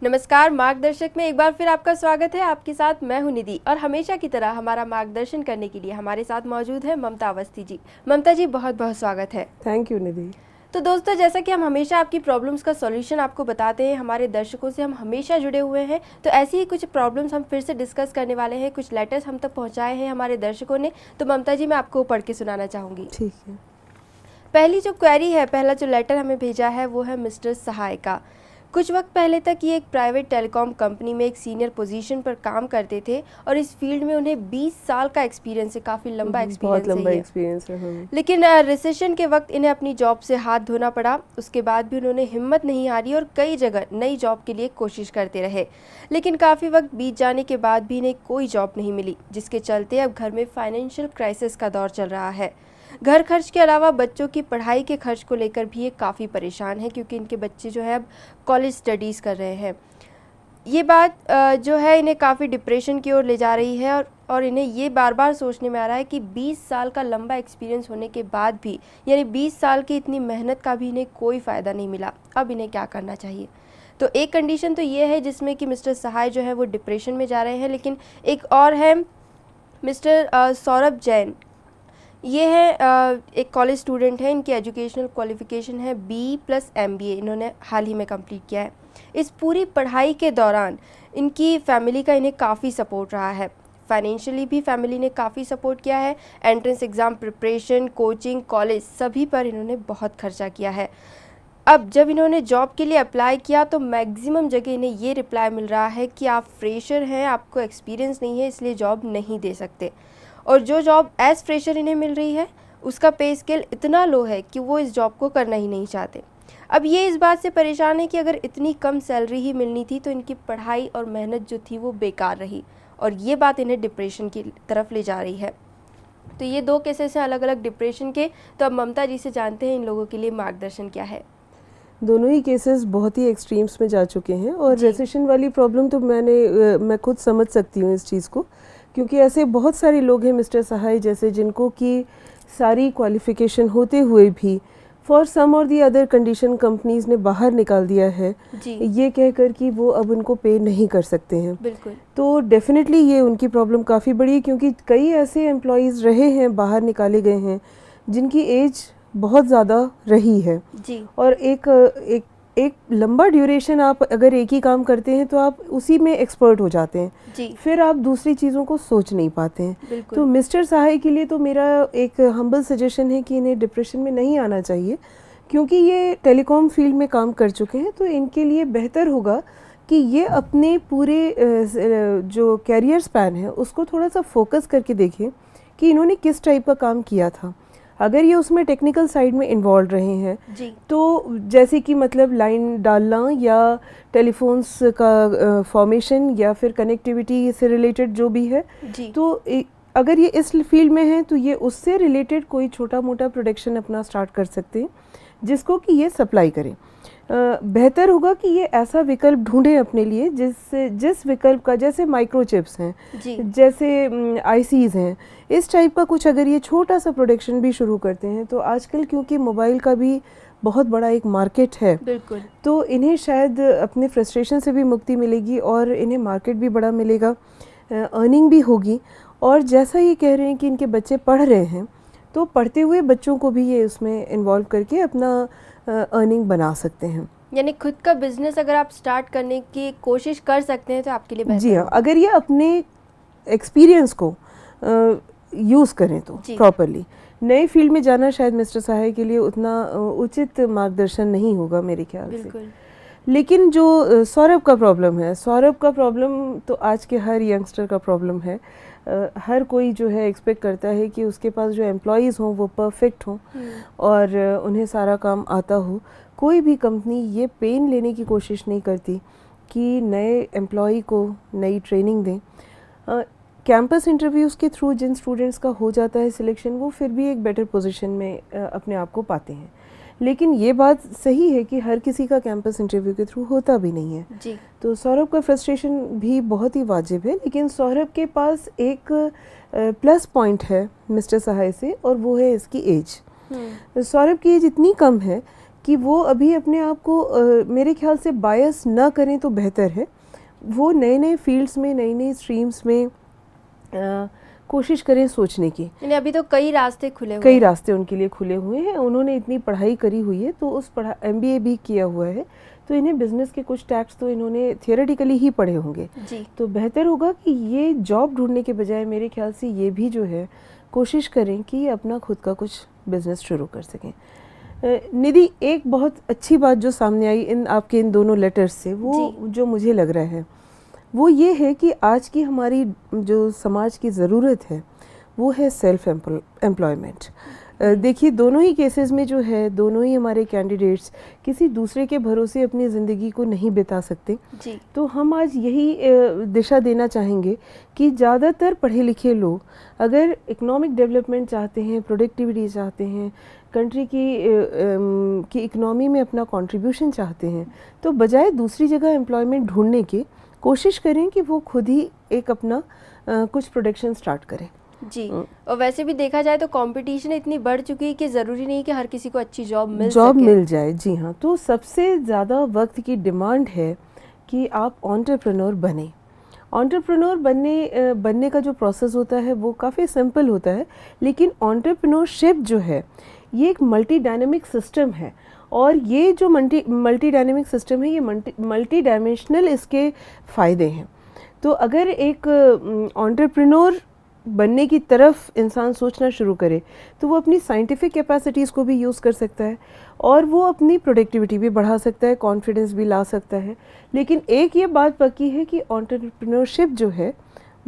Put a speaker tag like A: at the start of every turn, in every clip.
A: नमस्कार मार्गदर्शक में एक बार फिर आपका स्वागत है। आपके साथ मैं हूं निधि और हमेशा की तरह हमारा मार्गदर्शन करने के लिए हमारे साथ मौजूद है ममता अवस्थी जी। ममता जी बहुत बहुत स्वागत है।
B: थैंक यू निधि।
A: तो दोस्तों, जैसा कि हम हमेशा आपकी प्रॉब्लम्स का सॉल्यूशन आपको बताते हैं, हमारे दर्शकों से हम हमेशा जुड़े हुए हैं, तो ऐसी ही कुछ प्रॉब्लम्स हम फिर से डिस्कस करने वाले हैं। कुछ लेटर्स हम तक पहुँचाए हैं हमारे दर्शकों ने, तो ममता जी मैं आपको पढ़ के सुनाना चाहूँगी।
B: ठीक है।
A: पहली जो क्वेरी है, पहला जो लेटर हमें भेजा है वो है मिस्टर सहाय का। कुछ वक्त पहले तक ये एक प्राइवेट टेलीकॉम कंपनी में एक सीनियर पोजीशन पर काम करते थे और इस फील्ड में उन्हें 20 साल का एक्सपीरियंस है, काफ़ी लंबा एक्सपीरियंस है।
B: बहुत लंबा एक्सपीरियंस है।
A: लेकिन रिसेशन के वक्त इन्हें अपनी जॉब से हाथ धोना पड़ा। उसके बाद भी उन्होंने हिम्मत नहीं हारी और कई जगह नई जॉब के लिए कोशिश करते रहे, लेकिन काफ़ी वक्त बीत जाने के बाद भी इन्हें कोई जॉब नहीं मिली, जिसके चलते अब घर में फाइनेंशियल क्राइसिस का दौर चल रहा है। घर खर्च के अलावा बच्चों की पढ़ाई के खर्च को लेकर भी ये काफ़ी परेशान है, क्योंकि इनके बच्चे जो है अब कॉलेज स्टडीज़ कर रहे हैं। ये बात जो है इन्हें काफ़ी डिप्रेशन की ओर ले जा रही है और इन्हें ये बार बार सोचने में आ रहा है कि 20 साल का लंबा एक्सपीरियंस होने के बाद भी, यानी 20 साल की इतनी मेहनत का भी इन्हें कोई फ़ायदा नहीं मिला। अब इन्हें क्या करना चाहिए? तो एक कंडीशन तो ये है जिसमें कि मिस्टर सहाय जो है वो डिप्रेशन में जा रहे हैं, लेकिन एक और है मिस्टर सौरभ जैन। ये है एक कॉलेज स्टूडेंट है। इनकी एजुकेशनल क्वालिफ़िकेशन है BE+ MBA, इन्होंने हाल ही में कंप्लीट किया है। इस पूरी पढ़ाई के दौरान इनकी फैमिली का इन्हें काफ़ी सपोर्ट रहा है। फाइनेंशियली भी फैमिली ने काफ़ी सपोर्ट किया है। Entrance exam preparation, coaching, college सभी पर इन्होंने बहुत खर्चा किया है। अब जब इन्होंने जॉब के लिए अप्लाई किया तो मैक्सिमम जगह इन्हें ये रिप्लाई मिल रहा है कि आप फ्रेशर हैं, आपको एक्सपीरियंस नहीं है, इसलिए जॉब नहीं दे सकते। और जो जॉब एज फ्रेशर इन्हें मिल रही है उसका पे स्केल इतना लो है कि वो इस जॉब को करना ही नहीं चाहते। अब ये इस बात से परेशान है कि अगर इतनी कम सैलरी ही मिलनी थी तो इनकी पढ़ाई और मेहनत जो थी वो बेकार रही, और ये बात इन्हें डिप्रेशन की तरफ ले जा रही है। तो ये दो केसेस हैं अलग अलग डिप्रेशन के। तो अब ममता जी से जानते हैं इन लोगों के लिए मार्गदर्शन क्या है।
B: दोनों ही केसेस बहुत ही एक्सट्रीम्स में जा चुके हैं और रिसेशन वाली प्रॉब्लम तो मैं खुद समझ सकती हूँ इस चीज़ को, क्योंकि ऐसे बहुत सारे लोग हैं मिस्टर सहाय जैसे जिनको कि सारी क्वालिफ़िकेशन होते हुए भी फॉर सम और दी अदर कंडीशन कंपनीज़ ने बाहर निकाल दिया है ये कहकर कि वो अब उनको पे नहीं कर सकते हैं।
A: बिल्कुल। तो
B: डेफिनेटली ये उनकी प्रॉब्लम काफ़ी बड़ी है, क्योंकि कई ऐसे एम्प्लॉयज़ रहे हैं बाहर निकाले गए हैं जिनकी एज बहुत ज़्यादा रही है
A: जी।
B: और एक लंबा ड्यूरेशन आप अगर एक ही काम करते हैं तो आप उसी में एक्सपर्ट हो जाते हैं
A: जी।
B: फिर आप दूसरी चीज़ों को सोच नहीं पाते हैं। तो मिस्टर सहाय के लिए तो मेरा एक हम्बल सजेशन है कि इन्हें डिप्रेशन में नहीं आना चाहिए, क्योंकि ये टेलीकॉम फील्ड में काम कर चुके हैं। तो इनके लिए बेहतर होगा कि ये अपने पूरे जो कैरियर स्पैन है उसको थोड़ा सा फोकस करके देखें कि इन्होंने किस टाइप का काम किया था। अगर ये उसमें टेक्निकल साइड में इन्वॉल्व रहे हैं तो जैसे कि मतलब लाइन डालना या टेलीफोन्स का फॉर्मेशन या फिर कनेक्टिविटी से रिलेटेड जो भी है, तो अगर ये इस फील्ड में है तो ये उससे रिलेटेड कोई छोटा मोटा प्रोडक्शन अपना स्टार्ट कर सकते हैं जिसको कि ये सप्लाई करें। बेहतर होगा कि ये ऐसा विकल्प ढूंढें अपने लिए जिस विकल्प का, जैसे माइक्रोचिप्स हैं, जैसे आईसीज हैं, इस टाइप का कुछ अगर ये छोटा सा प्रोडक्शन भी शुरू करते हैं तो आजकल क्योंकि मोबाइल का भी बहुत बड़ा एक मार्केट है,
A: बिल्कुल, तो
B: इन्हें शायद अपने फ्रस्ट्रेशन से भी मुक्ति मिलेगी और इन्हें मार्केट भी बड़ा मिलेगा, अर्निंग भी होगी। और जैसा ये कह रहे हैं कि इनके बच्चे पढ़ रहे हैं तो पढ़ते हुए बच्चों को भी ये उसमें इन्वॉल्व करके अपना अर्निंग बना सकते हैं।
A: यानी खुद का बिजनेस अगर आप स्टार्ट करने की कोशिश कर सकते हैं तो आपके लिए बेहतर।
B: जी हाँ, अगर ये अपने एक्सपीरियंस को यूज़ करें तो प्रॉपरली। नए फील्ड में जाना शायद मिस्टर सहाय के लिए उतना उचित मार्गदर्शन नहीं होगा मेरे ख्याल से। लेकिन जो सौरभ का प्रॉब्लम है, सौरभ का प्रॉब्लम तो आज के हर यंगस्टर का प्रॉब्लम है। हर कोई जो है एक्सपेक्ट करता है कि उसके पास जो एम्प्लॉयज़ हों वो परफेक्ट हों और उन्हें सारा काम आता हो। कोई भी कंपनी ये पेन लेने की कोशिश नहीं करती कि नए एम्प्लॉय को नई ट्रेनिंग दें। कैंपस इंटरव्यूज़ के थ्रू जिन स्टूडेंट्स का हो जाता है सिलेक्शन, वो फिर भी एक बेटर पोजीशन में अपने आप को पाते हैं। लेकिन ये बात सही है कि हर किसी का कैंपस इंटरव्यू के थ्रू होता भी नहीं है जी। तो सौरभ का फ्रस्ट्रेशन भी बहुत ही वाजिब है, लेकिन सौरभ के पास एक प्लस पॉइंट है मिस्टर सहाय से, और वो है इसकी एज। सौरभ की एज इतनी कम है कि वो अभी अपने आप को मेरे ख्याल से बायस ना करें तो बेहतर है। वो नए नए फील्ड्स में, नई नई स्ट्रीम्स में कोशिश करें सोचने की।
A: यानी अभी तो कई रास्ते खुले हुए
B: कई
A: हैं।
B: रास्ते उनके लिए खुले हुए हैं। उन्होंने इतनी पढ़ाई करी हुई है, तो उस MBA भी किया हुआ है, तो इन्हें बिज़नेस के कुछ टैक्स तो इन्होंने थियोरेटिकली ही पढ़े होंगे।
A: जी।
B: तो बेहतर होगा कि ये जॉब ढूंढने के बजाय मेरे ख्याल से ये भी जो है कोशिश करें कि अपना खुद का कुछ बिज़नेस शुरू कर सकें। निधि, एक बहुत अच्छी बात जो सामने आई आपके इन दोनों लेटर्स से, वो जो मुझे लग रहा है वो ये है कि आज की हमारी जो समाज की ज़रूरत है वो है सेल्फ एम्प्लॉयमेंट। देखिए, दोनों ही केसेस में जो है, दोनों ही हमारे कैंडिडेट्स किसी दूसरे के भरोसे अपनी ज़िंदगी को नहीं बिता सकते
A: जी।
B: तो हम आज यही दिशा देना चाहेंगे कि ज़्यादातर पढ़े लिखे लोग अगर इकोनॉमिक डेवलपमेंट चाहते हैं, प्रोडक्टिविटी चाहते हैं, कंट्री की इकनॉमी में अपना कंट्रीब्यूशन चाहते हैं, तो बजाय दूसरी जगह एम्प्लॉयमेंट ढूंढने के कोशिश करें कि वो खुद ही एक अपना कुछ प्रोडक्शन स्टार्ट करें।
A: जी। और वैसे भी देखा जाए तो कंपटीशन इतनी बढ़ चुकी है कि ज़रूरी नहीं कि हर किसी को अच्छी जॉब मिल
B: जाए। जी हाँ, तो सबसे ज़्यादा वक्त की डिमांड है कि आप एंटरप्रेन्योर बने। एंटरप्रेन्योर बनने का जो प्रोसेस होता है वो काफ़ी सिंपल होता है, लेकिन एंटरप्रेन्योरशिप जो है ये एक मल्टी डायनेमिक सिस्टम है, और ये जो मल्टी डायनेमिक सिस्टम है, ये मल्टी डायमेंशनल इसके फ़ायदे हैं। तो अगर एक एंटरप्रेन्योर बनने की तरफ इंसान सोचना शुरू करे तो वो अपनी साइंटिफिक कैपेसिटीज़ को भी यूज़ कर सकता है, और वो अपनी प्रोडक्टिविटी भी बढ़ा सकता है, कॉन्फिडेंस भी ला सकता है। लेकिन एक ये बात पक्की है कि एंटरप्रेन्योरशिप जो है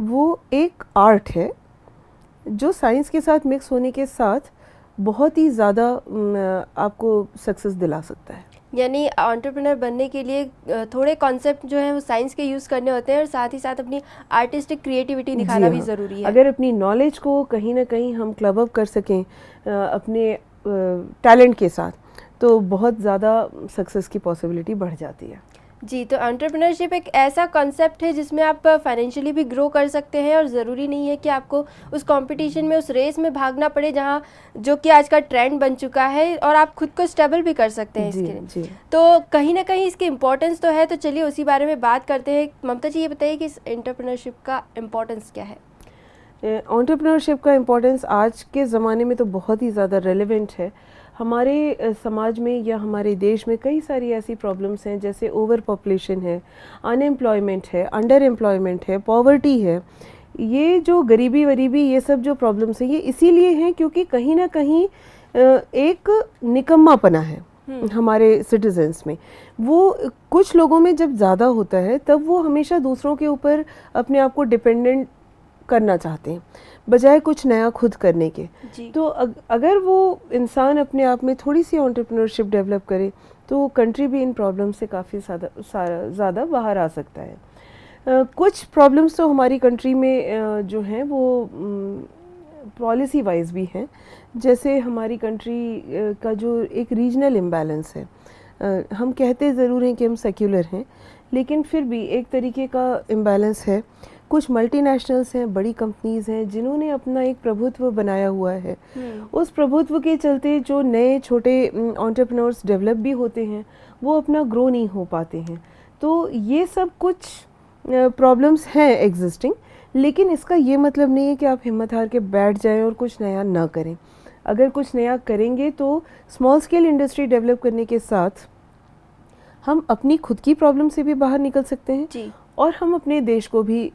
B: वो एक आर्ट है जो साइंस के साथ मिक्स होने के साथ बहुत ही ज़्यादा आपको सक्सेस दिला सकता है।
A: यानी एंटरप्रेन्योर बनने के लिए थोड़े कॉन्सेप्ट जो हैं वो साइंस के यूज़ करने होते हैं, और साथ ही साथ अपनी आर्टिस्टिक क्रिएटिविटी दिखाना भी ज़रूरी है।
B: अगर अपनी नॉलेज को कहीं ना कहीं हम क्लब अप कर सकें अपने टैलेंट के साथ, तो बहुत ज़्यादा सक्सेस की पॉसिबिलिटी बढ़ जाती है।
A: जी। तो एंटरप्रेन्योरशिप एक ऐसा कॉन्सेप्ट है जिसमें आप फाइनेंशियली भी ग्रो कर सकते हैं, और ज़रूरी नहीं है कि आपको उस कंपटीशन में, उस रेस में भागना पड़े जहां जो कि आज का ट्रेंड बन चुका है, और आप खुद को स्टेबल भी कर सकते हैं इसके लिए। तो कहीं ना कहीं इसकी इम्पोर्टेंस तो है, तो चलिए उसी बारे में बात करते हैं। ममता जी, ये बताइए कि इस एंटरप्रेन्योरशिप का इम्पोर्टेंस क्या है?
B: एंटरप्रेन्योरशिप का इम्पोर्टेंस आज के ज़माने में तो बहुत ही ज़्यादा रेलेवेंट है। हमारे समाज में या हमारे देश में कई सारी ऐसी प्रॉब्लम्स हैं, जैसे ओवर पॉपुलेशन है, अनएम्प्लॉयमेंट है, अंडर एम्प्लॉयमेंट है, पॉवर्टी है। ये जो गरीबी वरीबी, ये सब जो प्रॉब्लम्स हैं, ये इसीलिए हैं क्योंकि कहीं ना कहीं एक निकम्मापना है हमारे सिटीजन्स में। वो कुछ लोगों में जब ज़्यादा होता है तब वो हमेशा दूसरों के ऊपर अपने आप को डिपेंडेंट करना चाहते हैं बजाय कुछ नया खुद करने के। तो अगर वो इंसान अपने आप में थोड़ी सी एंटरप्रेन्योरशिप डेवलप करे तो कंट्री भी इन प्रॉब्लम से काफ़ी ज़्यादा बाहर आ सकता है। कुछ प्रॉब्लम्स तो हमारी कंट्री में जो हैं वो पॉलिसी वाइज भी हैं, जैसे हमारी कंट्री का जो एक रीजनल इम्बैलेंस है। हम कहते ज़रूर हैं कि हम सेक्युलर हैं, लेकिन फिर भी एक तरीके का इम्बैलेंस है। कुछ मल्टीनेशनल्स हैं, बड़ी कंपनीज़ हैं जिन्होंने अपना एक प्रभुत्व बनाया हुआ है। उस प्रभुत्व के चलते जो नए छोटे एंटरप्रेन्योर्स डेवलप भी होते हैं वो अपना ग्रो नहीं हो पाते हैं। तो ये सब कुछ प्रॉब्लम्स हैं एग्जिस्टिंग, लेकिन इसका ये मतलब नहीं है कि आप हिम्मत हार के बैठ जाएं और कुछ नया ना करें। अगर कुछ नया करेंगे तो स्मॉल स्केल इंडस्ट्री डेवलप करने के साथ हम अपनी खुद की प्रॉब्लम से भी बाहर निकल सकते हैं
A: जी।
B: और हम अपने देश को भी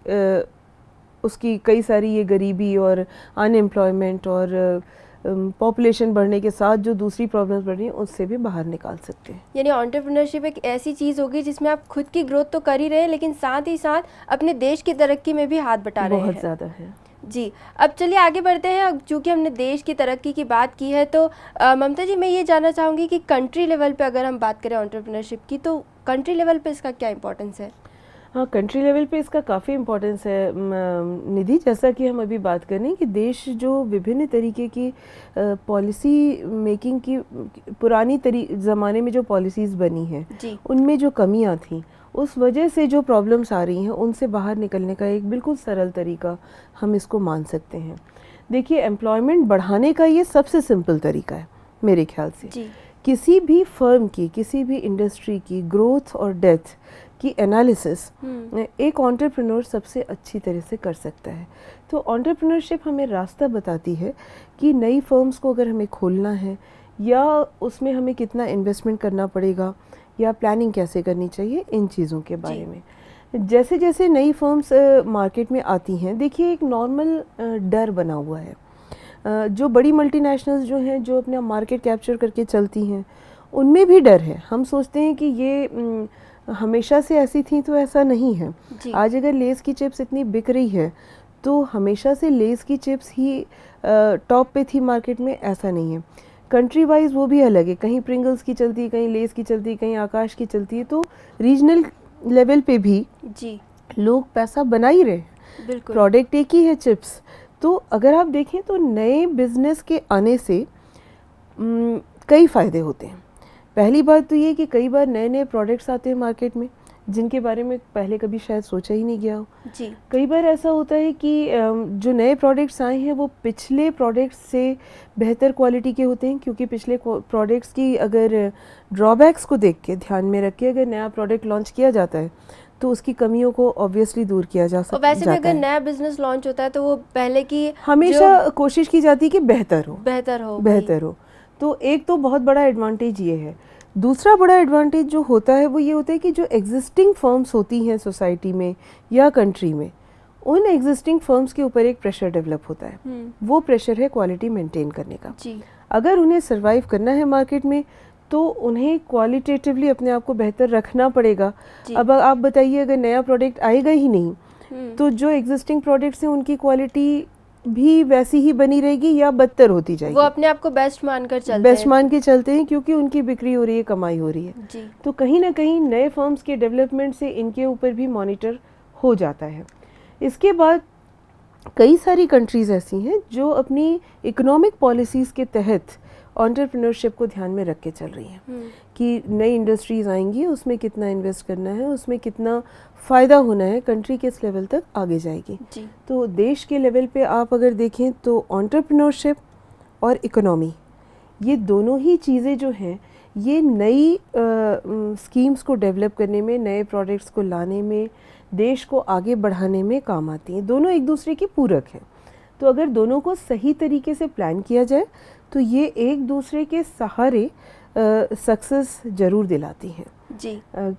B: उसकी कई सारी ये गरीबी और अनएम्प्लॉयमेंट और पॉपुलेशन बढ़ने के साथ जो दूसरी प्रॉब्लम्स बढ़ रही हैं उससे भी बाहर निकाल सकते हैं।
A: यानी एंटरप्रेन्योरशिप एक ऐसी चीज़ होगी जिसमें आप खुद की ग्रोथ तो कर ही रहे हैं, लेकिन साथ ही साथ अपने देश की तरक्की में भी हाथ बटा रहे हैं।
B: बहुत ज़्यादा है।
A: जी। अब चलिए आगे बढ़ते हैं। अब चूँकि हमने देश की तरक्की की बात की है, तो ममता जी, मैं ये जानना चाहूँगी कि कंट्री लेवल पे अगर हम बात करें एंटरप्रेन्योरशिप की, तो कंट्री लेवल पे इसका क्या इंपॉर्टेंस है?
B: हाँ, कंट्री लेवल पे इसका काफ़ी इम्पोर्टेंस है निधि। जैसा कि हम अभी बात करें कि देश जो विभिन्न तरीके की पॉलिसी मेकिंग की पुरानी ज़माने में जो पॉलिसीज़ बनी हैं उनमें जो कमियां थी, उस वजह से जो प्रॉब्लम्स आ रही हैं उनसे बाहर निकलने का एक बिल्कुल सरल तरीका हम इसको मान सकते हैं। देखिए, एम्प्लॉयमेंट बढ़ाने का ये सबसे सिंपल तरीका है मेरे ख्याल से, किसी भी फर्म की, किसी भी इंडस्ट्री की ग्रोथ और डेथ की एनालिसिस एक एंटरप्रेन्योर सबसे अच्छी तरह से कर सकता है। तो एंटरप्रेन्योरशिप हमें रास्ता बताती है कि नई फर्म्स को अगर हमें खोलना है या उसमें हमें कितना इन्वेस्टमेंट करना पड़ेगा या प्लानिंग कैसे करनी चाहिए, इन चीज़ों के बारे में। जैसे जैसे नई फर्म्स मार्केट में आती हैं, देखिए एक नॉर्मल डर बना हुआ है। जो बड़ी मल्टीनेशनल्स जो हैं, जो अपना मार्केट कैप्चर करके चलती हैं, उनमें भी डर है। हम सोचते हैं कि ये हमेशा से ऐसी थी, तो ऐसा नहीं है। आज अगर लेस की चिप्स इतनी बिक रही है तो हमेशा से लेस की चिप्स ही टॉप पे थी मार्केट में, ऐसा नहीं है। कंट्री वाइज वो भी अलग है, कहीं प्रिंगल्स की चलती है, कहीं लेस की चलती है, कहीं आकाश की चलती है। तो रीजनल लेवल पे भी लोग पैसा बना ही रहे, प्रोडक्ट एक ही है चिप्स। तो अगर आप देखें तो नए बिजनेस के आने से कई फ़ायदे होते हैं। पहली बात तो ये कि कई बार नए नए प्रोडक्ट्स आते हैं मार्केट में जिनके बारे में पहले कभी शायद सोचा ही नहीं गया हो। कई बार ऐसा होता है कि जो नए प्रोडक्ट्स आए हैं वो पिछले प्रोडक्ट्स से बेहतर क्वालिटी के होते हैं, क्योंकि पिछले प्रोडक्ट्स की अगर ड्रॉबैक्स को देख के, ध्यान में रख के अगर नया प्रोडक्ट लॉन्च किया जाता है तो उसकी कमियों को ऑब्वियसली दूर किया जा सकता है।
A: वैसे भी अगर नया बिजनेस लॉन्च होता है तो वो पहले की
B: हमेशा कोशिश की जाती है कि बेहतर हो। तो एक तो बहुत बड़ा एडवांटेज ये है। दूसरा बड़ा एडवांटेज जो होता है वो ये होता है कि जो एग्जिस्टिंग फर्म्स होती हैं सोसाइटी में या कंट्री में, उन एग्जिस्टिंग फर्म्स के ऊपर एक प्रेशर डेवलप होता है। वो प्रेशर है क्वालिटी मेंटेन करने का। अगर उन्हें सर्वाइव करना है मार्केट में तो उन्हें क्वालिटेटिवली अपने आप को बेहतर रखना पड़ेगा। अब आप बताइए, अगर नया प्रोडक्ट आएगा ही नहीं तो जो एग्जिस्टिंग प्रोडक्ट्स हैं उनकी क्वालिटी भी वैसी ही बनी रहेगी या बदतर होती जाएगी।
A: वो अपने आप को बेस्ट मान के चलते हैं
B: क्योंकि उनकी बिक्री हो रही है, कमाई हो रही है। तो कहीं ना कहीं नए फर्म्स के डेवलपमेंट से इनके ऊपर भी मॉनिटर हो जाता है। इसके बाद कई सारी कंट्रीज़ ऐसी हैं जो अपनी इकोनॉमिक पॉलिसीज़ के तहत एंटरप्रेन्योरशिप को ध्यान में रख के चल रही हैं कि नई इंडस्ट्रीज़ आएंगी, उसमें कितना इन्वेस्ट करना है, उसमें कितना फ़ायदा होना है, कंट्री किस लेवल तक आगे जाएगी। तो देश के लेवल पे आप अगर देखें तो एंटरप्रेन्योरशिप और इकोनॉमी, ये दोनों ही चीज़ें जो हैं, ये नई स्कीम्स को डेवलप करने में, नए प्रोडक्ट्स को लाने में, देश को आगे बढ़ाने में काम आती हैं। दोनों एक दूसरे के पूरक हैं। तो अगर दोनों को सही तरीके से प्लान किया जाए तो ये एक दूसरे के सहारे सक्सेस ज़रूर दिलाती हैं।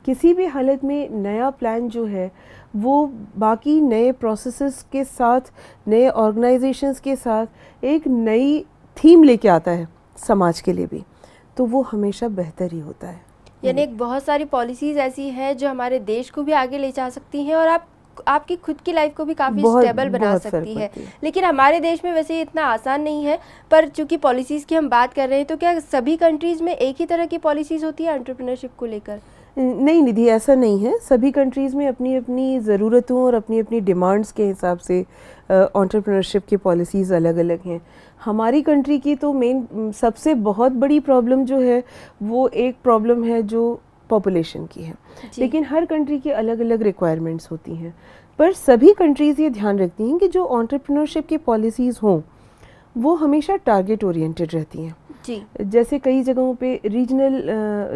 B: किसी भी हालत में नया प्लान जो है वो बाकी नए प्रोसेसेस के साथ, नए ऑर्गेनाइजेशंस के साथ एक नई थीम लेके आता है समाज के लिए भी, तो वो हमेशा बेहतर ही होता है।
A: यानी एक बहुत सारी पॉलिसीज़ ऐसी हैं जो हमारे देश को भी आगे ले जा सकती हैं और आपकी खुद की लाइफ को भी काफ़ी स्टेबल बना सकती है। लेकिन हमारे देश में वैसे इतना आसान नहीं है। पर चूंकि पॉलिसीज़ की हम बात कर रहे हैं, तो क्या सभी कंट्रीज़ में एक ही तरह की पॉलिसीज़ होती है एंटरप्रेन्योरशिप को लेकर?
B: नहीं निधि, ऐसा नहीं है। सभी कंट्रीज़ में अपनी अपनी ज़रूरतों और अपनी अपनी डिमांड्स के हिसाब से एंटरप्रेन्योरशिप की पॉलिसीज़ अलग अलग हैं। हमारी कंट्री की तो मेन सबसे बहुत बड़ी प्रॉब्लम जो है वो एक प्रॉब्लम है जो पॉपुलेशन की है। लेकिन हर कंट्री की अलग अलग रिक्वायरमेंट्स होती हैं। पर सभी कंट्रीज़ ये ध्यान रखती हैं कि जो एंटरप्रेन्योरशिप की पॉलिसीज़ हों वो हमेशा टारगेट ओरिएंटेड रहती हैं। जैसे कई जगहों पे रीजनल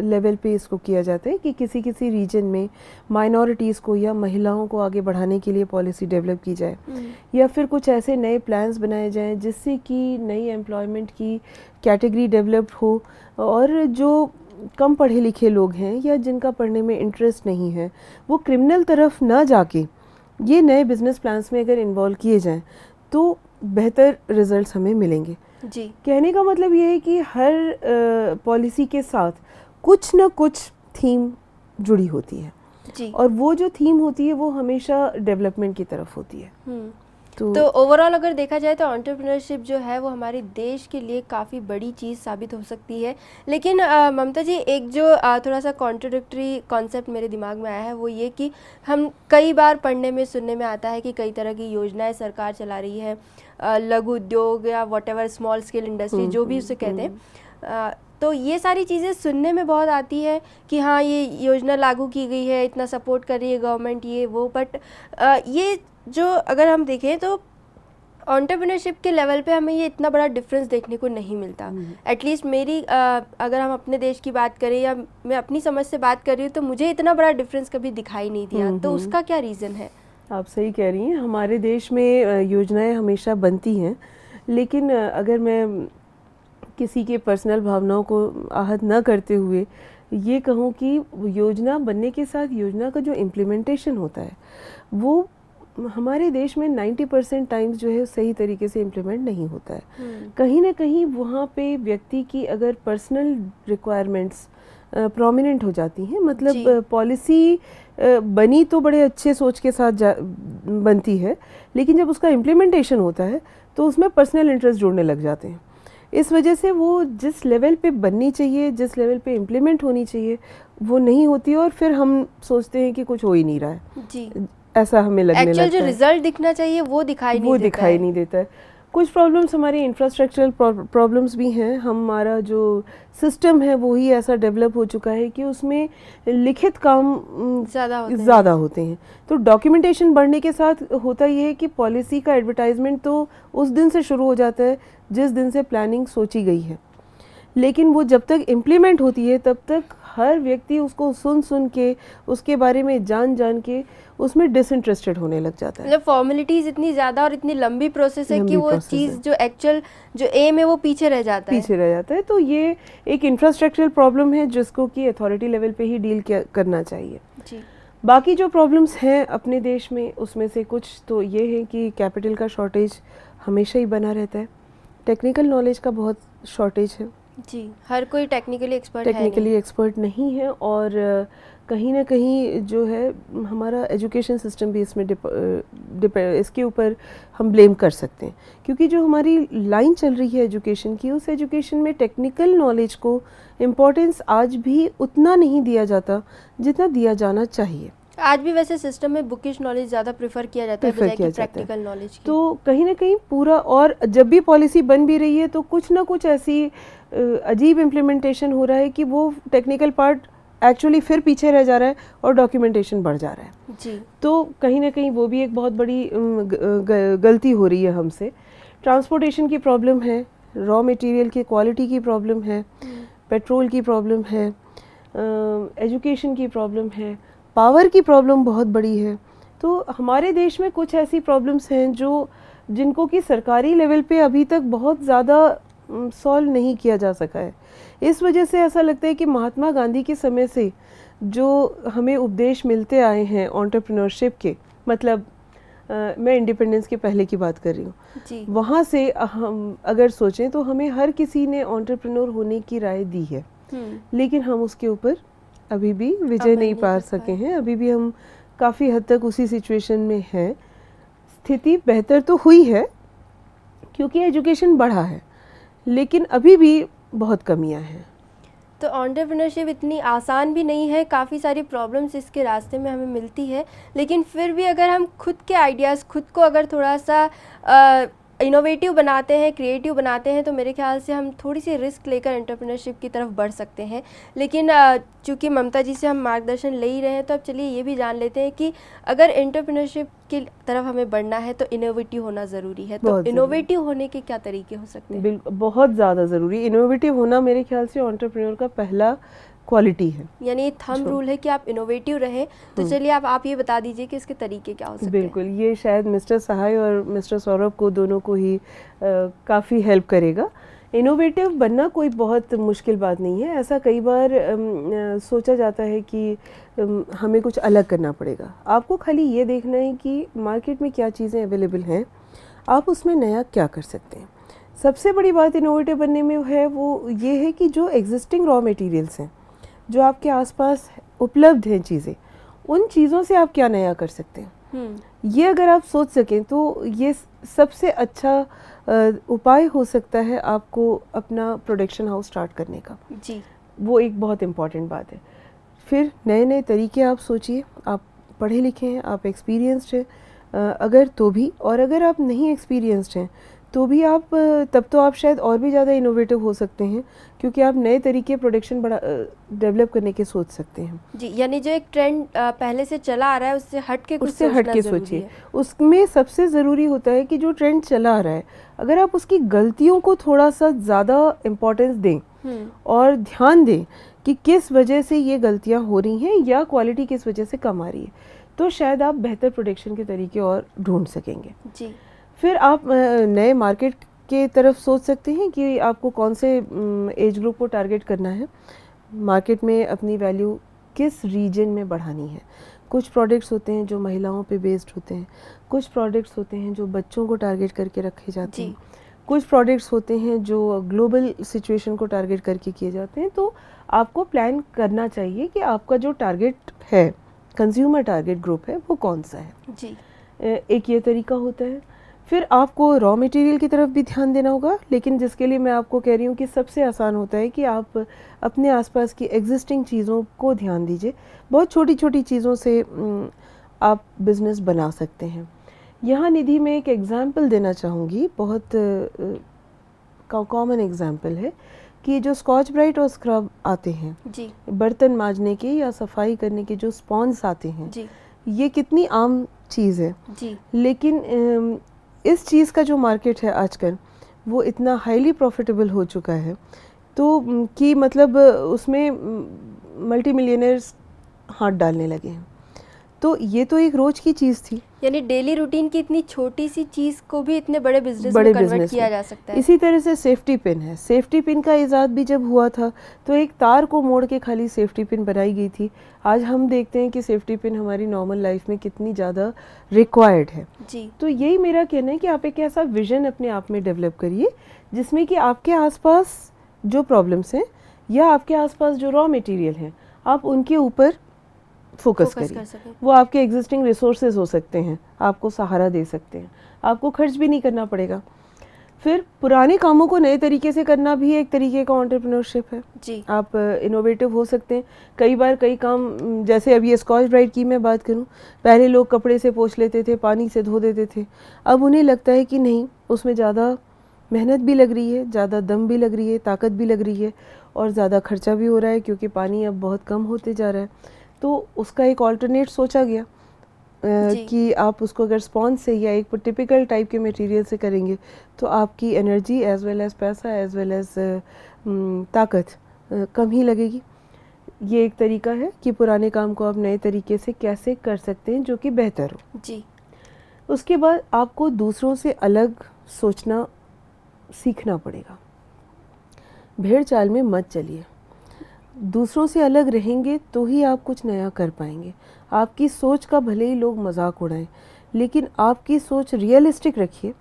B: लेवल पे इसको किया जाता है कि किसी किसी रीजन में माइनॉरिटीज़ को या महिलाओं को आगे बढ़ाने के लिए पॉलिसी डेवलप की जाए, या फिर कुछ ऐसे नए प्लान्स बनाए जाएं जिससे कि नई एम्प्लॉयमेंट की कैटेगरी डेवलप हो, और जो कम पढ़े लिखे लोग हैं या जिनका पढ़ने में इंटरेस्ट नहीं है वो क्रिमिनल तरफ ना जाके ये नए बिजनेस प्लान्स में अगर इन्वॉल्व किए जाएं तो बेहतर रिजल्ट्स हमें मिलेंगे। कहने का मतलब ये है कि हर पॉलिसी के साथ कुछ न कुछ थीम जुड़ी होती है और वो जो थीम होती है वो हमेशा डेवलपमेंट की तरफ होती है।
A: तो ओवरऑल अगर देखा जाए तो एंटरप्रेन्योरशिप जो है वो हमारे देश के लिए काफ़ी बड़ी चीज़ साबित हो सकती है। लेकिन ममता जी, एक जो थोड़ा सा कॉन्ट्रडिक्टरी कॉन्सेप्ट मेरे दिमाग में आया है वो ये कि हम कई बार पढ़ने में, सुनने में आता है कि कई तरह की योजनाएं सरकार चला रही है, लघु उद्योग या व्हाटएवर स्मॉल स्केल इंडस्ट्री जो भी उसे कहते हैं। तो ये सारी चीज़ें सुनने में बहुत आती है कि हाँ ये योजना लागू की गई है, इतना सपोर्ट कर रही है गवर्नमेंट, ये वो। बट ये जो अगर हम देखें तो एंटरप्रेन्योरशिप के लेवल पे हमें ये इतना बड़ा डिफरेंस देखने को नहीं मिलता। एटलीस्ट मेरी अगर हम अपने देश की बात करें या मैं अपनी समझ से बात कर रही हूँ तो मुझे इतना बड़ा डिफरेंस कभी दिखाई नहीं दिया। तो उसका क्या रीज़न है?
B: आप सही कह रही हैं, हमारे देश में योजनाएं हमेशा बनती हैं, लेकिन अगर मैं किसी के पर्सनल भावनाओं को आहत न करते हुए ये कहूँ कि योजना बनने के साथ योजना का जो इम्प्लीमेंटेशन होता है वो हमारे देश में 90% टाइम्स जो है सही तरीके से इम्प्लीमेंट नहीं होता है। कहीं ना कहीं वहाँ पे व्यक्ति की अगर पर्सनल रिक्वायरमेंट्स प्रोमिनेंट हो जाती हैं, मतलब पॉलिसी बनी तो बड़े अच्छे सोच के साथ बनती है, लेकिन जब उसका इम्प्लीमेंटेशन होता है तो उसमें पर्सनल इंटरेस्ट जुड़ने लग जाते हैं। इस वजह से वो जिस लेवल पे बननी चाहिए, जिस लेवल पे इम्प्लीमेंट होनी चाहिए वो नहीं होती, और फिर हम सोचते हैं कि कुछ हो ही नहीं रहा है जी, ऐसा हमें लगने लगता है।
A: जो रिजल्ट दिखना चाहिए वो दिखाई नहीं देता है।
B: कुछ प्रॉब्लम्स हमारी इंफ्रास्ट्रक्चरल प्रॉब्लम्स भी हैं। हमारा जो सिस्टम है वो ही ऐसा डेवलप हो चुका है कि उसमें लिखित काम ज़्यादा होते हैं। तो डॉक्यूमेंटेशन बढ़ने के साथ होता ये है कि पॉलिसी का एडवर्टाइजमेंट तो उस दिन से शुरू हो जाता है जिस दिन से प्लानिंग सोची गई है, लेकिन वो जब तक इम्प्लीमेंट होती है तब तक हर व्यक्ति उसको सुन के उसके बारे में जान के उसमें डिसइंटरेस्टेड होने लग जाता है।
A: मतलब फॉर्मेलिटीज इतनी ज़्यादा और इतनी लंबी प्रोसेस है कि वो चीज़ जो एक्चुअल जो एम है वो पीछे रह जाता है।
B: तो ये एक इंफ्रास्ट्रक्चरल प्रॉब्लम है जिसको कि अथॉरिटी लेवल पे ही डील करना चाहिए जी। बाकी जो प्रॉब्लम्स हैं अपने देश में उसमें से कुछ तो ये है कि कैपिटल का शॉर्टेज हमेशा ही बना रहता है, टेक्निकल नॉलेज का बहुत शॉर्टेज है
A: जी, हर कोई टेक्निकली
B: एक्सपर्ट नहीं है, और कहीं ना कहीं जो है हमारा एजुकेशन सिस्टम भी इसमें इसके ऊपर हम ब्लेम कर सकते हैं, क्योंकि जो हमारी लाइन चल रही है एजुकेशन की, उस एजुकेशन में टेक्निकल नॉलेज को इम्पोर्टेंस आज भी उतना नहीं दिया जाता जितना दिया जाना चाहिए।
A: आज भी वैसे सिस्टम में बुकिश नॉलेज ज़्यादा प्रेफर किया जाता है बजाय कि प्रैक्टिकल नॉलेज की।
B: तो कहीं ना कहीं पूरा, और जब भी पॉलिसी बन भी रही है तो कुछ ना कुछ ऐसी अजीब इम्प्लीमेंटेशन हो रहा है कि वो टेक्निकल पार्ट एक्चुअली फिर पीछे रह जा रहा है और डॉक्यूमेंटेशन बढ़ जा रहा है जी। तो कहीं ना कहीं वो भी एक बहुत बड़ी गलती हो रही है हमसे। ट्रांसपोर्टेशन की प्रॉब्लम है, रॉ मटेरियल की क्वालिटी की प्रॉब्लम है, पेट्रोल की प्रॉब्लम है, एजुकेशन की प्रॉब्लम है, पावर की प्रॉब्लम बहुत बड़ी है। तो हमारे देश में कुछ ऐसी प्रॉब्लम्स हैं जिनको कि सरकारी लेवल पे अभी तक बहुत ज़्यादा सॉल्व नहीं किया जा सका है। इस वजह से ऐसा लगता है कि महात्मा गांधी के समय से जो हमें उपदेश मिलते आए हैं एंटरप्रेन्योरशिप के, मतलब मैं इंडिपेंडेंस के पहले की बात कर रही हूँ, वहाँ से हम अगर सोचें तो हमें हर किसी ने एंटरप्रेन्योर होने की राय दी है, लेकिन हम उसके ऊपर अभी भी विजय नहीं पा सके हैं। अभी भी हम काफ़ी हद तक उसी सिचुएशन में हैं। स्थिति बेहतर तो हुई है क्योंकि एजुकेशन बढ़ा है, लेकिन अभी भी बहुत कमियां हैं।
A: तो एंटरप्रेन्योरशिप इतनी आसान भी नहीं है, काफ़ी सारी प्रॉब्लम्स इसके रास्ते में हमें मिलती है, लेकिन फिर भी अगर हम खुद के आइडियाज़, खुद को अगर थोड़ा सा इनोवेटिव बनाते हैं, क्रिएटिव बनाते हैं, तो मेरे ख्याल से हम थोड़ी सी रिस्क लेकर एंटरप्रेन्योरशिप की तरफ बढ़ सकते हैं। लेकिन चूँकि ममता जी से हम मार्गदर्शन ले ही रहे हैं, तो अब चलिए ये भी जान लेते हैं कि अगर एंटरप्रेन्योरशिप की तरफ हमें बढ़ना है तो इनोवेटिव होना ज़रूरी है। तो इनोवेटिव होने के क्या तरीके हो सकते हैं?
B: बिल्कुल, बहुत ज़्यादा ज़रूरी। इनोवेटिव होना मेरे ख्याल से एंटरप्रेन्योर का पहला क्वालिटी है,
A: यानी थंब रूल है कि आप इनोवेटिव रहें। तो चलिए आप ये बता दीजिए कि इसके तरीके क्या हो सकते हैं।
B: बिल्कुल, ये शायद मिस्टर सहाय और मिस्टर सौरभ को दोनों को ही काफ़ी हेल्प करेगा। इनोवेटिव बनना कोई बहुत मुश्किल बात नहीं है। ऐसा कई बार सोचा जाता है कि हमें कुछ अलग करना पड़ेगा। आपको खाली ये देखना है कि मार्केट में क्या चीज़ें अवेलेबल हैं, आप उसमें नया क्या कर सकते हैं। सबसे बड़ी बात इनोवेटिव बनने में है वो ये है कि जो एग्जिस्टिंग रॉ मटेरियल्स हैं, जो आपके आसपास उपलब्ध हैं चीज़ें, उन चीज़ों से आप क्या नया कर सकते हैं। ये अगर आप सोच सकें तो ये सबसे अच्छा उपाय हो सकता है आपको अपना प्रोडक्शन हाउस स्टार्ट करने का जी। वो एक बहुत इम्पॉर्टेंट बात है। फिर नए नए तरीके आप सोचिए। आप पढ़े लिखे हैं, आप एक्सपीरियंस्ड हैं अगर तो भी, और अगर आप नहीं एक्सपीरियंस्ड हैं तो भी आप तब तो आप शायद और भी ज़्यादा इनोवेटिव हो सकते हैं, क्योंकि आप नए तरीके प्रोडक्शन डेवलप करने के सोच सकते हैं।
A: जी, यानी जो एक ट्रेंड पहले से चला आ रहा है उससे हट के कुछ
B: सोचिए। उसमें सबसे ज़रूरी होता है कि जो ट्रेंड चला आ रहा है, अगर आप उसकी गलतियों को थोड़ा सा ज़्यादा इम्पोर्टेंस दें और ध्यान दें कि किस वजह से ये गलतियाँ हो रही हैं या क्वालिटी किस वजह से कम आ रही है, तो शायद आप बेहतर प्रोडक्शन के तरीके और ढूंढ सकेंगे।
A: जी।
B: फिर आप नए मार्केट के तरफ सोच सकते हैं कि आपको कौन से एज ग्रुप को टारगेट करना है, मार्केट में अपनी वैल्यू किस रीजन में बढ़ानी है। कुछ प्रोडक्ट्स होते हैं जो महिलाओं पे बेस्ड होते हैं, कुछ प्रोडक्ट्स होते हैं जो बच्चों को टारगेट करके रखे जाते हैं, कुछ प्रोडक्ट्स होते हैं जो ग्लोबल सिचुएशन को टारगेट करके किए जाते हैं। तो आपको प्लान करना चाहिए कि आपका जो टारगेट है, कंज्यूमर टारगेट ग्रुप है, वो कौन सा है।
A: जी।
B: एक ये तरीका होता है। फिर आपको रॉ मटेरियल की तरफ भी ध्यान देना होगा, लेकिन जिसके लिए मैं आपको कह रही हूँ कि सबसे आसान होता है कि आप अपने आसपास की एग्जिस्टिंग चीज़ों को ध्यान दीजिए। बहुत छोटी छोटी चीज़ों से आप बिज़नेस बना सकते हैं। यहाँ निधि में एक एग्ज़ाम्पल देना चाहूँगी, बहुत कॉमन एग्ज़ाम्पल है कि जो स्कॉच ब्राइट और स्क्रब आते हैं
A: जी,
B: बर्तन मांजने के या सफाई करने के जो स्पॉन्ज आते हैं
A: जी,
B: ये कितनी आम चीज़ है
A: जी,
B: लेकिन इस चीज़ का जो मार्केट है आजकल वो इतना हाईली प्रॉफिटेबल हो चुका है तो कि मतलब उसमें मल्टी मिलियनर्स हाथ डालने लगे हैं। तो ये तो एक रोज की चीज़ थी,
A: यानी डेली रूटीन की इतनी छोटी सी चीज़ को भी इतने बड़े बिजनेस में कन्वर्ट किया जा सकता है।
B: इसी तरह से सेफ्टी पिन है। सेफ्टी पिन का इजाद भी जब हुआ था तो एक तार को मोड़ के खाली सेफ्टी पिन बनाई गई थी। आज हम देखते हैं कि सेफ्टी पिन हमारी नॉर्मल लाइफ में कितनी ज़्यादा रिक्वायर्ड है।
A: जी।
B: तो यही मेरा कहना है कि आप एक ऐसा विजन अपने आप में डेवलप करिए जिसमें कि आपके आसपास जो प्रॉब्लम्स हैं या आपके आसपास जो रॉ मटेरियल हैं आप उनके ऊपर फोकस करिए। वो आपके एग्जिस्टिंग रिसोर्सेज हो सकते हैं, आपको सहारा दे सकते हैं, आपको खर्च भी नहीं करना पड़ेगा। फिर पुराने कामों को नए तरीके से करना भी एक तरीके का एंटरप्रेन्योरशिप है।
A: जी।
B: आप इनोवेटिव हो सकते हैं। कई बार कई काम, जैसे अभी स्कॉच ब्राइट की मैं बात करूं, पहले लोग कपड़े से पोंछ लेते थे, पानी से धो देते थे। अब उन्हें लगता है कि नहीं, उसमें ज़्यादा मेहनत भी लग रही है, ज़्यादा दम भी लग रही है, ताकत भी लग रही है और ज़्यादा खर्चा भी हो रहा है क्योंकि पानी अब बहुत कम होते जा रहा है। तो उसका एक ऑल्टरनेट सोचा गया कि आप उसको अगर स्पॉन्ज से या एक टिपिकल टाइप के मटेरियल से करेंगे तो आपकी एनर्जी एज वेल एज पैसा एज वेल एज ताकत कम ही लगेगी। ये एक तरीका है कि पुराने काम को आप नए तरीके से कैसे कर सकते हैं जो कि बेहतर हो।
A: जी।
B: उसके बाद आपको दूसरों से अलग सोचना सीखना पड़ेगा। भेड़ चाल में मत चलिए। दूसरों से अलग रहेंगे तो ही आप कुछ नया कर पाएंगे। आपकी सोच का भले ही लोग मजाक उड़ाएं, लेकिन आपकी सोच रियलिस्टिक रखिए,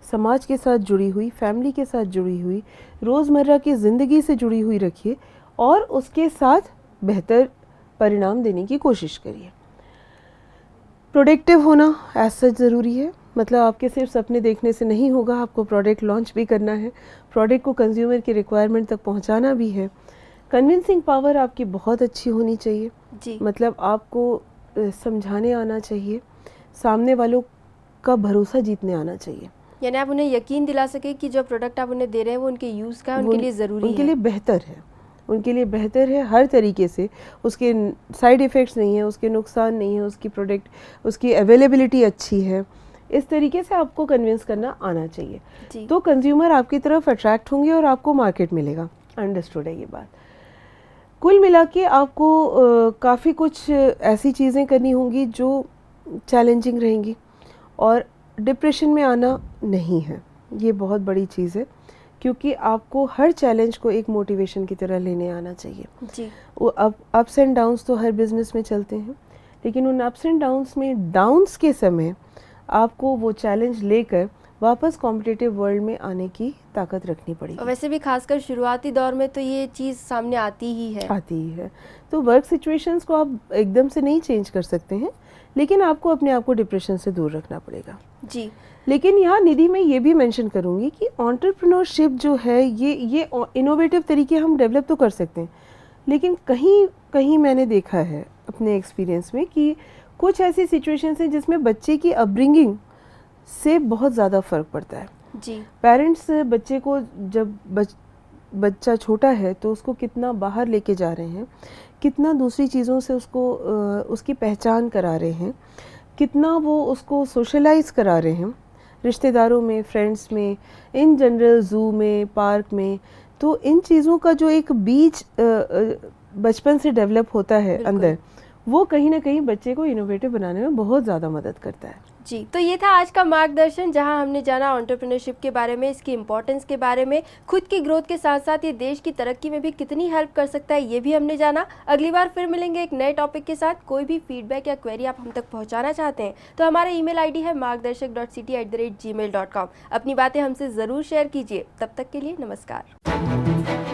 B: समाज के साथ जुड़ी हुई, फैमिली के साथ जुड़ी हुई, रोज़मर्रा की ज़िंदगी से जुड़ी हुई रखिए और उसके साथ बेहतर परिणाम देने की कोशिश करिए। प्रोडक्टिव होना एज सच ज़रूरी है। मतलब आपके सिर्फ सपने देखने से नहीं होगा, आपको प्रोडक्ट लॉन्च भी करना है, प्रोडक्ट को कंज्यूमर की रिक्वायरमेंट तक पहुंचाना भी है। कन्विंसिंग पावर आपकी बहुत अच्छी होनी चाहिए।
A: जी।
B: मतलब आपको समझाने आना चाहिए, सामने वालों का भरोसा जीतने आना चाहिए।
A: यानी आप उन्हें यकीन दिला सके कि जो प्रोडक्ट आप उन्हें दे रहे हैं वो उनके यूज़ का उनके लिए ज़रूरी है,
B: उनके लिए बेहतर है, उनके लिए बेहतर है हर तरीके से। उसके साइड इफ़ेक्ट्स नहीं है, उसके नुकसान नहीं है, उसकी प्रोडक्ट, उसकी अवेलेबिलिटी अच्छी है। इस तरीके से आपको कन्विंस करना आना चाहिए।
A: जी।
B: तो कंज्यूमर आपकी तरफ अट्रैक्ट होंगे और आपको मार्केट मिलेगा। अंडरस्टूड है ये बात। कुल मिला के आपको काफ़ी कुछ ऐसी चीज़ें करनी होंगी जो चैलेंजिंग रहेंगी और डिप्रेशन में आना नहीं है, ये बहुत बड़ी चीज़ है, क्योंकि आपको हर चैलेंज को एक मोटिवेशन की तरह लेने आना चाहिए।
A: जी।
B: वो अप्स एंड डाउन्स तो हर बिज़नेस में चलते हैं, लेकिन उन अप्स एंड डाउन्स में डाउन्स के समय आपको वो चैलेंज लेकर वापस कॉम्पिटिटिव वर्ल्ड में आने की ताकत रखनी पड़ेगी।
A: और वैसे भी खासकर शुरुआती दौर में तो ये चीज़ सामने आती ही है।
B: तो वर्क सिचुएशंस को आप एकदम से नहीं चेंज कर सकते हैं, लेकिन आपको अपने आप को डिप्रेशन से दूर रखना पड़ेगा।
A: जी।
B: लेकिन यहाँ निधि मैं ये भी मेंशन करूँगी कि एंटरप्रेन्योरशिप जो है ये इनोवेटिव तरीके हम डेवलप तो कर सकते हैं, लेकिन कहीं कहीं मैंने देखा है अपने एक्सपीरियंस में कि कुछ ऐसी सिचुएशंस हैं जिसमें बच्चे की अपब्रिंगिंग से बहुत ज़्यादा फ़र्क पड़ता है।
A: जी
B: पेरेंट्स बच्चे को जब बच्चा छोटा है तो उसको कितना बाहर लेके जा रहे हैं, कितना दूसरी चीज़ों से उसको उसकी पहचान करा रहे हैं, कितना वो उसको सोशलाइज करा रहे हैं रिश्तेदारों में, फ्रेंड्स में, इन जनरल ज़ू में, पार्क में। तो इन चीज़ों का जो एक बीज बचपन से डेवलप होता है अंदर, वो कहीं ना कहीं बच्चे को इनोवेटिव बनाने में बहुत ज़्यादा मदद करता है।
A: जी, तो ये था आज का मार्गदर्शन, जहां हमने जाना एंटरप्रेन्योरशिप के बारे में, इसकी इंपॉर्टेंस के बारे में, खुद की ग्रोथ के साथ साथ ये देश की तरक्की में भी कितनी हेल्प कर सकता है, ये भी हमने जाना। अगली बार फिर मिलेंगे एक नए टॉपिक के साथ। कोई भी फीडबैक या क्वेरी आप हम तक पहुंचाना चाहते हैं तो हमारा ईमेल आईडी है margdarshak.ct@gmail.com। अपनी बातें हमसे ज़रूर शेयर कीजिए। तब तक के लिए नमस्कार।